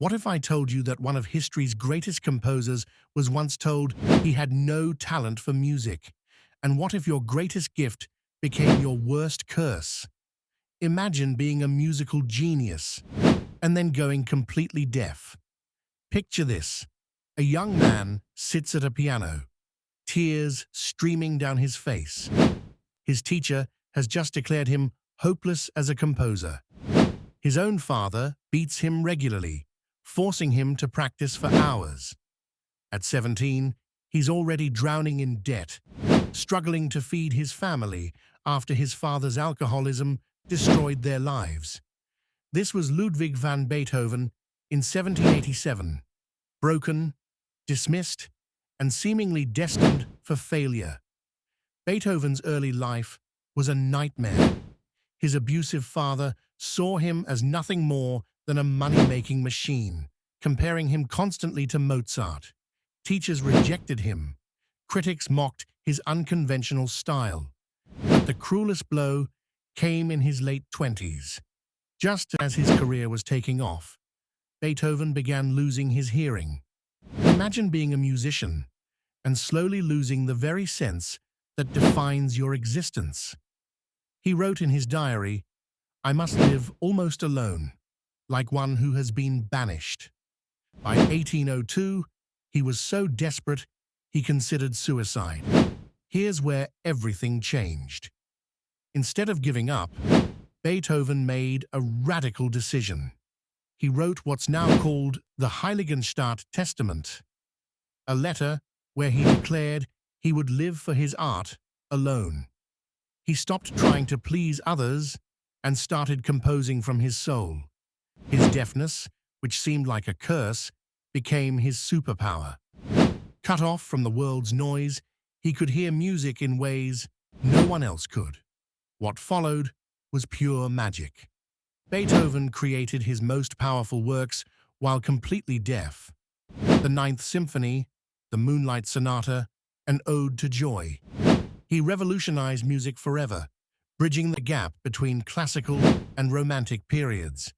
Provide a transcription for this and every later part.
What if I told you that one of history's greatest composers was once told he had no talent for music? And what if your greatest gift became your worst curse? Imagine being a musical genius and then going completely deaf. Picture this. A young man sits at a piano, tears streaming down his face. His teacher has just declared him hopeless as a composer. His own father beats him regularly, forcing him to practice for hours. At 17, he's already drowning in debt, struggling to feed his family after his father's alcoholism destroyed their lives. This was Ludwig van Beethoven in 1787, broken, dismissed, and seemingly destined for failure. Beethoven's early life was a nightmare. His abusive father saw him as nothing more than a money-making machine, comparing him constantly to Mozart. Teachers rejected him. Critics mocked his unconventional style. But the cruelest blow came in his late 20s. Just as his career was taking off, Beethoven began losing his hearing. Imagine being a musician and slowly losing the very sense that defines your existence. He wrote in his diary, "I must live almost alone, like one who has been banished." By 1802, he was so desperate he considered suicide. Here's where everything changed. Instead of giving up, Beethoven made a radical decision. He wrote what's now called the Heiligenstadt Testament, a letter where he declared he would live for his art alone. He stopped trying to please others and started composing from his soul. His deafness, which seemed like a curse, became his superpower. Cut off from the world's noise, he could hear music in ways no one else could. What followed was pure magic. Beethoven created his most powerful works while completely deaf. The Ninth Symphony, the Moonlight Sonata, and Ode to Joy. He revolutionized music forever, bridging the gap between classical and romantic periods.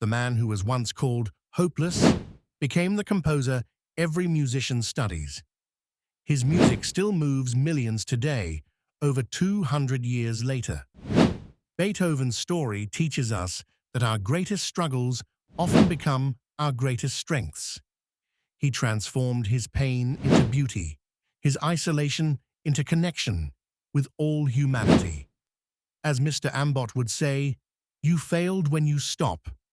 The man who was once called hopeless became the composer every musician studies. His music still moves millions today, over 200 years later. Beethoven's story teaches us that our greatest struggles often become our greatest strengths. He transformed his pain into beauty, his isolation into connection with all humanity. As Mr. Ambot would say, "You failed when you stop,